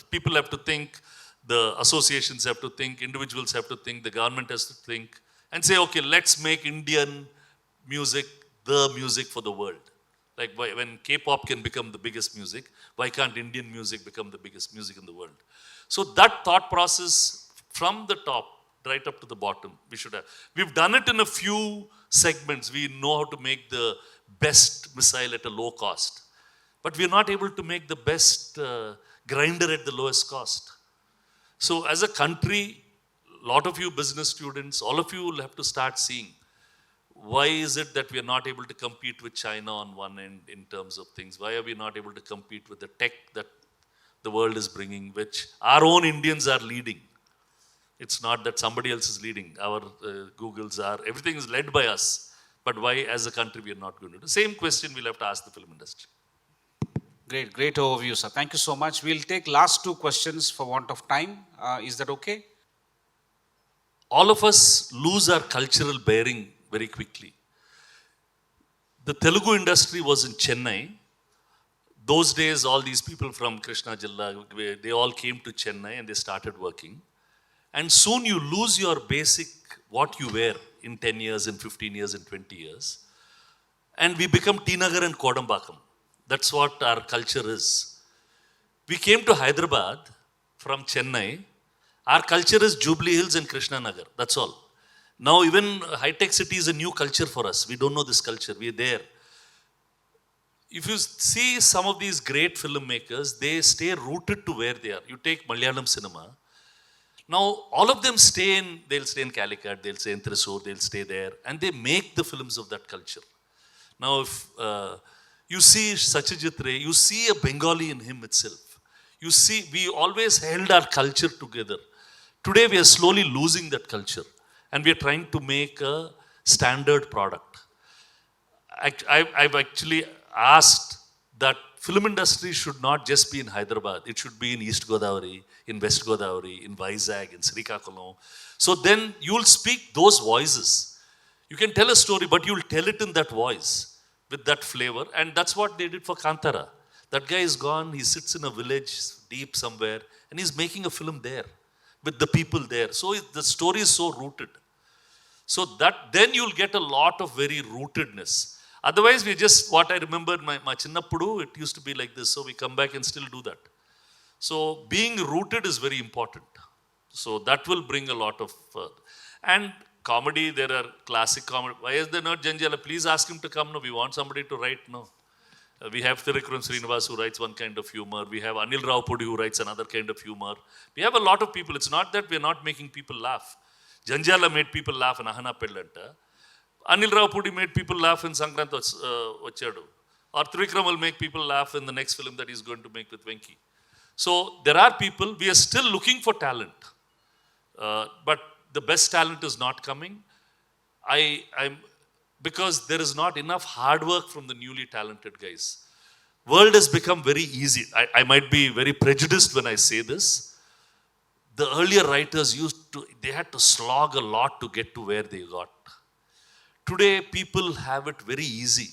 People have to think, the associations have to think, individuals have to think, the government has to think, and say, okay, let's make Indian music the music for the world. Like when K-pop can become the biggest music, why can't Indian music become the biggest music in the world? So that thought process from the top right up to the bottom, we should have. We've done it in a few segments. We know how to make the best missile at a low cost. But we're not able to make the best grinder at the lowest cost. So as a country, a lot of you business students, all of you will have to start seeing why is it that we are not able to compete with China on one end in terms of things? Why are we not able to compete with the tech that the world is bringing, which our own Indians are leading. It's not that somebody else is leading. Our Googles are, everything is led by us. But why, as a country, we are not going to do? Same question we'll have to ask the film industry. Great, great overview, sir. Thank you so much. We'll take last two questions for want of time. Is that okay? All of us lose our cultural bearing very quickly. The Telugu industry was in Chennai. Those days, all these people from Krishna Jilla, they all came to Chennai and they started working. And soon you lose your basic, what you wear in 10 years, in 15 years, in 20 years. And we become Tinagar and Kodambakam. That's what our culture is. We came to Hyderabad from Chennai. Our culture is Jubilee Hills and Krishna Nagar. That's all. Now even high-tech city is a new culture for us. We don't know this culture. We are there. If you see some of these great filmmakers, they stay rooted to where they are. You take Malayalam cinema. Now, all of them they'll stay in Calicut, they'll stay in Thrissur, they'll stay there, and they make the films of that culture. Now, if you see Satyajit Ray, you see a Bengali in him itself. You see, we always held our culture together. Today, we are slowly losing that culture, and we are trying to make a standard product. I've actually asked that film industry should not just be in Hyderabad. It should be in East Godavari, in West Godavari, in Vizag, in Srikakulam. So then you'll speak those voices. You can tell a story, but you'll tell it in that voice, with that flavor. And that's what they did for Kantara. That guy is gone, he sits in a village deep somewhere, and he's making a film there, with the people there. So the story is so rooted. So that then you'll get a lot of very rootedness. Otherwise, we just, what I remember, my Chinnappudu, it used to be like this. So we come back and still do that. So being rooted is very important. So that will bring a lot of, and comedy, there are classic comedy. Why is there not Janjala? Please ask him to come. No, we want somebody to write. No. We have Thirukkuram Srinivas who writes one kind of humor. We have Anil Rao Pudi who writes another kind of humor. We have a lot of people. It's not that we're not making people laugh. Janjala made people laugh in Ahana Pellanta. Anil Rao Pudi made people laugh in Sankrant Vachadu. Or Trivikram will make people laugh in the next film that he's going to make with Venki. So there are people, we are still looking for talent. But the best talent is not coming. Because there is not enough hard work from the newly talented guys. World has become very easy. I might be very prejudiced when I say this. The earlier writers they had to slog a lot to get to where they got. Today, people have it very easy.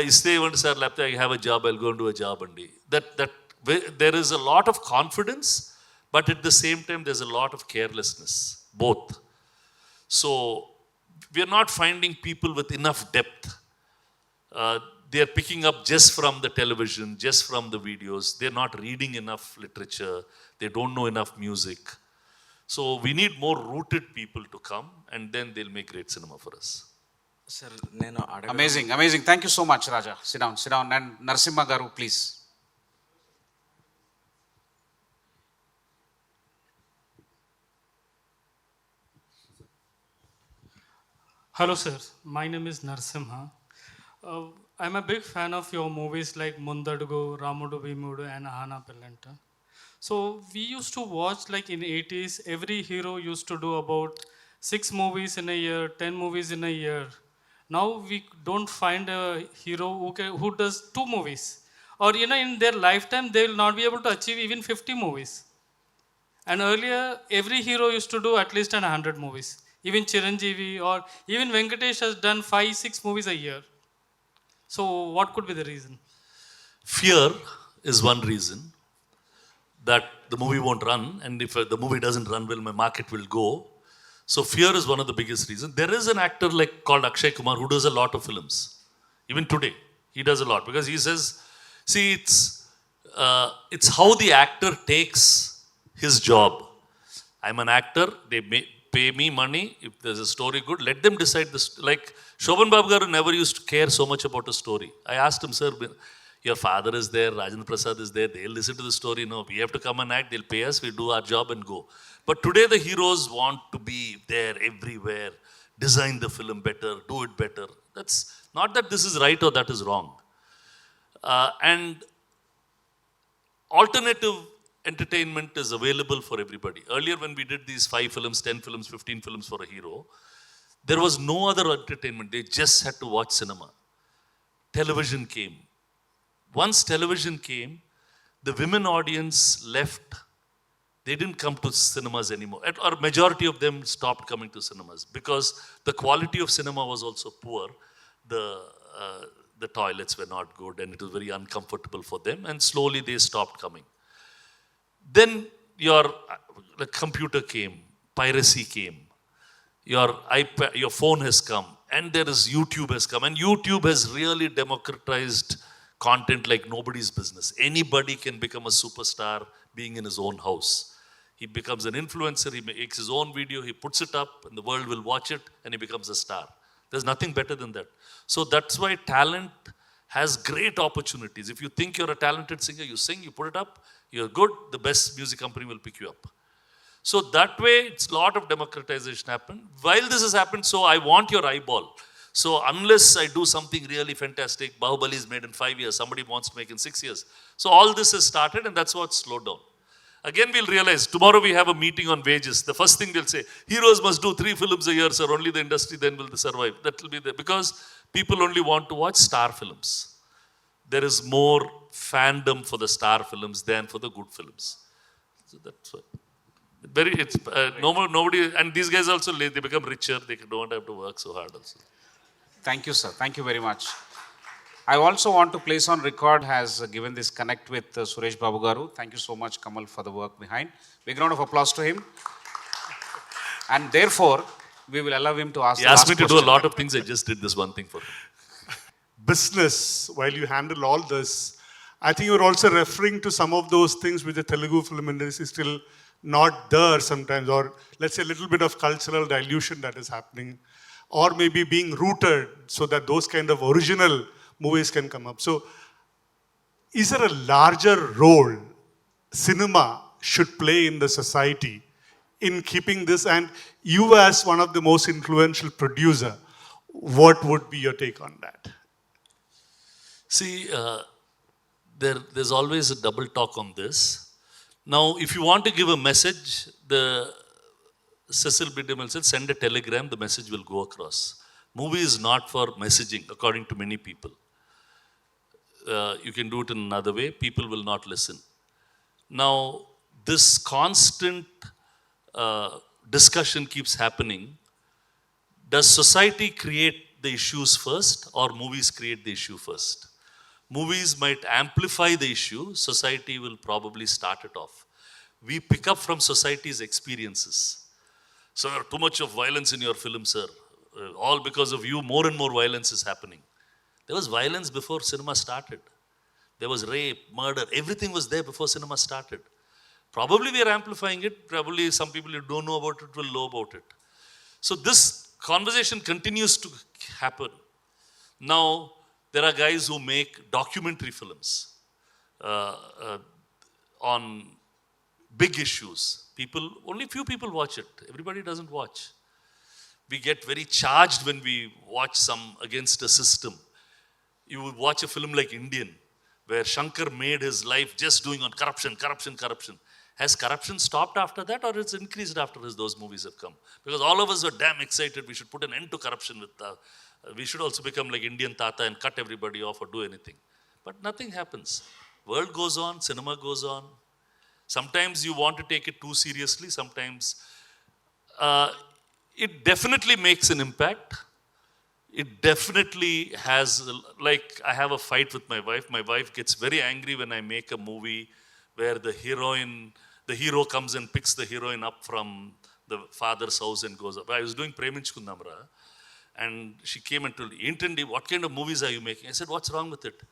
Sir, I have a job, I'll go and do a job. There is a lot of confidence, but at the same time, there's a lot of carelessness, both. So, we are not finding people with enough depth. They are picking up just from the television, just from the videos. They're not reading enough literature. They don't know enough music. So, we need more rooted people to come, and then they'll make great cinema for us. Sir, amazing, amazing. Thank you so much, Raja. Sit down. And Narasimha Garu, please. Hello, sir. My name is Narasimha. I'm a big fan of your movies like Mundadugu, Ramudu Vimudu, and Ahana Pellanta. So we used to watch like in 80s, every hero used to do about 6 movies in a year, 10 movies in a year. Now we don't find a hero who does 2 movies. Or in their lifetime, they will not be able to achieve even 50 movies. And earlier, every hero used to do at least 100 movies. Even Chiranjeevi or even Venkatesh has done 5-6 movies a year. So what could be the reason? Fear is one reason that the movie won't run, and if the movie doesn't run well, my market will go. So fear is one of the biggest reasons. There is an actor called Akshay Kumar who does a lot of films. Even today, he does a lot because he says, see, it's how the actor takes his job. I'm an actor. They pay me money. If there's a story good, let them decide this. Like Shobhan Babu Garu never used to care so much about a story. I asked him, sir, your father is there, Rajendra Prasad is there. They'll listen to the story. No, we have to come and act. They'll pay us. We do our job and go. But today the heroes want to be there everywhere, design the film better, do it better. That's not that this is right or that is wrong. And alternative entertainment is available for everybody. Earlier, when we did these 5 films, 10 films, 15 films for a hero, there was no other entertainment. They just had to watch cinema. Television came. Once television came, the women audience left. They didn't come to cinemas anymore. Or majority of them stopped coming to cinemas because the quality of cinema was also poor. The toilets were not good and it was very uncomfortable for them, and slowly they stopped coming. Then the computer came, piracy came, your iPad, your phone has come, and there is YouTube has come, and YouTube has really democratized content like nobody's business. Anybody can become a superstar being in his own house. He becomes an influencer, he makes his own video, he puts it up, and the world will watch it, and he becomes a star. There's nothing better than that. So that's why talent has great opportunities. If you think you're a talented singer, you sing, you put it up, you're good, the best music company will pick you up. So that way, it's a lot of democratization happened. While this has happened, so I want your eyeball. So unless I do something really fantastic, Bahubali is made in 5 years, somebody wants to make in 6 years. So all this has started, and that's what's slowed down. Again, we'll realize, tomorrow we have a meeting on wages. The first thing they'll say, heroes must do 3 films a year, sir, only the industry then will survive. That will be there. Because people only want to watch star films. There is more fandom for the star films than for the good films. So that's why. Nobody, and these guys also, they become richer, they don't have to work so hard also. Thank you, sir. Thank you very much. I also want to place on record has given this connect with Suresh Babu Garu. Thank you so much, Kamal, for the work behind. Big round of applause to him. And therefore, we will allow him to ask. He asked me to do a lot of things. I just did this one thing for him. Business, while you handle all this, I think you're also referring to some of those things which the Telugu film industry is still not there sometimes, or let's say a little bit of cultural dilution that is happening, or maybe being rooted so that those kind of original movies can come up. So is there a larger role cinema should play in the society in keeping this? And you as one of the most influential producer, what would be your take on that? See, there's always a double talk on this. Now, if you want to give a message, the Cecil B. DeMille said, send a telegram, the message will go across. Movie is not for messaging, according to many people. You can do it in another way, people will not listen. Now, this constant discussion keeps happening. Does society create the issues first, or movies create the issue first? Movies might amplify the issue, society will probably start it off. We pick up from society's experiences. Sir, too much of violence in your film, sir. All because of you, more and more violence is happening. There was violence before cinema started. There was rape, murder, everything was there before cinema started. Probably we are amplifying it. Probably some people who don't know about it will know about it. So this conversation continues to happen. Now, there are guys who make documentary films on big issues. Only few people watch it. Everybody doesn't watch. We get very charged when we watch some against a system. You would watch a film like Indian, where Shankar made his life just doing on corruption, corruption, corruption. Has corruption stopped after that, or it's increased after those movies have come? Because all of us were damn excited. We should put an end to corruption with we should also become like Indian Tata and cut everybody off or do anything. But nothing happens. World goes on, cinema goes on. Sometimes you want to take it too seriously. Sometimes it definitely makes an impact. It definitely has, like I have a fight with my wife. My wife gets very angry when I make a movie where the hero comes and picks the heroine up from the father's house and goes up. I was doing Preminchukundamra. And she came and told me, Intendi, what kind of movies are you making? I said, what's wrong with it?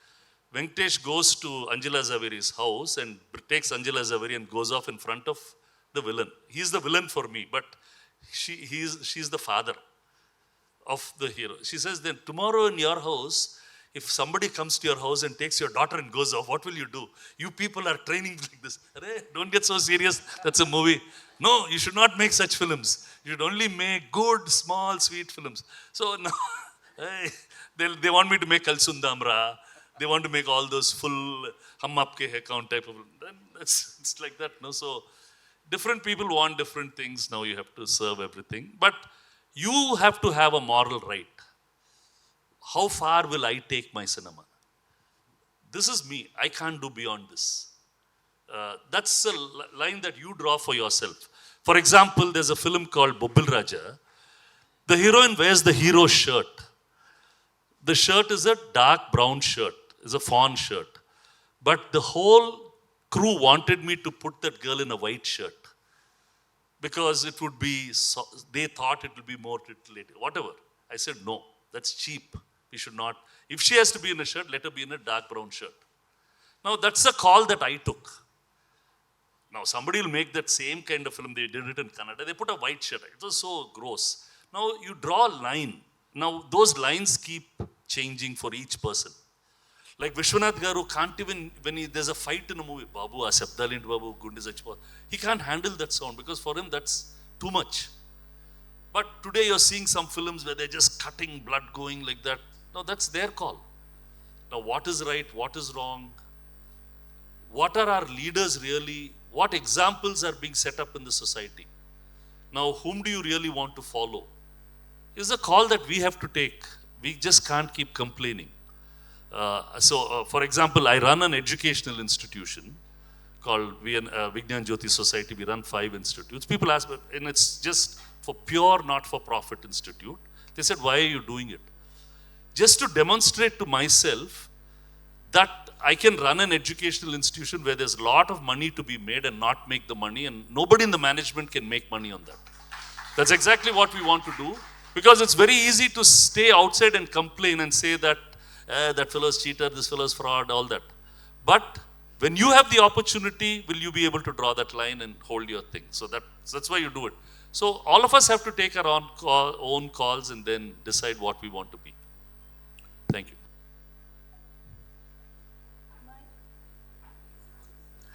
Venkatesh goes to Angela Zaveri's house and takes Angela Zaveri and goes off in front of the villain. He's the villain for me, but she's the father of the hero. She says, then tomorrow in your house, if somebody comes to your house and takes your daughter and goes off, what will you do? You people are training like this. Don't get so serious. That's a movie. No, you should not make such films. You should only make good, small, sweet films. So now, they want me to make Kalsundamra, They want to make all those full hum aapke hai kaun type of. Then it's like that, no? So different people want different things. Now you have to serve everything, but you have to have a moral right. How far will I take my cinema? This is me. I can't do beyond this. That's a line that you draw for yourself. For example, there's a film called Bobbil Raja. The heroine wears the hero's shirt. The shirt is a dark brown shirt, is a fawn shirt. But the whole crew wanted me to put that girl in a white shirt because it would be, they thought it would be more titillating, whatever. I said, no, that's cheap. We should not. If she has to be in a shirt, let her be in a dark brown shirt. Now, that's a call that I took. Now, somebody will make that same kind of film. They did it in Kannada. They put a white shirt. It was so gross. Now, you draw a line. Now, those lines keep changing for each person. Like Vishwanath Garu can't even, when there's a fight in a movie, Babu, a Sabdalinti Babu, Gundi Zachpa, he can't handle that sound because for him that's too much. But today you're seeing some films where they're just cutting blood going like that. No, that's their call. Now, what is right? What is wrong? What are our leaders really? What examples are being set up in the society? Now, whom do you really want to follow? It's a call that we have to take. We just can't keep complaining. For example, I run an educational institution called Vignan Jyoti Society. We run 5 institutes. People ask, and it's just for pure not-for-profit institute. They said, why are you doing it? Just to demonstrate to myself that I can run an educational institution where there's a lot of money to be made and not make the money, and nobody in the management can make money on that. That's exactly what we want to do, because it's very easy to stay outside and complain and say that that fellow's cheater, this fellow's fraud, all that. But when you have the opportunity, will you be able to draw that line and hold your thing? So that's why you do it. So all of us have to take our own calls and then decide what we want to be. Thank you.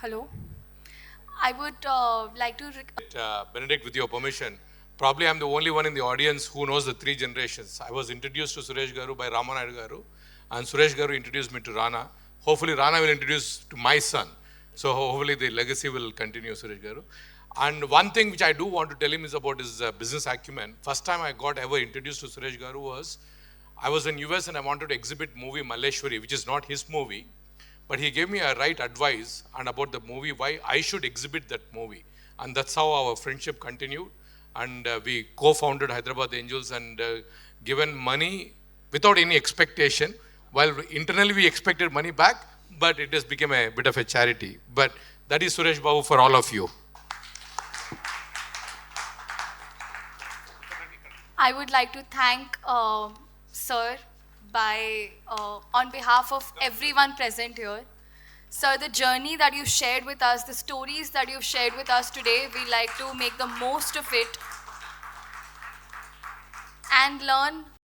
Hello. I would like to... Benedict, with your permission, probably I'm the only one in the audience who knows the 3 generations. I was introduced to Suresh Garu by Ramanayadu Garu, and Suresh Garu introduced me to Rana. Hopefully Rana will introduce to my son. So hopefully the legacy will continue, Suresh Garu. And one thing which I do want to tell him is about his business acumen. First time I got ever introduced to Suresh Garu was, I was in US and I wanted to exhibit movie Malleshwari, which is not his movie. But he gave me a right advice and about the movie, why I should exhibit that movie. And that's how our friendship continued. And we co-founded Hyderabad Angels and given money without any expectation. While internally we expected money back, but it has become a bit of a charity. But that is Suresh Babu for all of you. I would like to thank Sir on behalf of everyone present here. Sir, the journey that you shared with us, the stories that you've shared with us today, we like to make the most of it and learn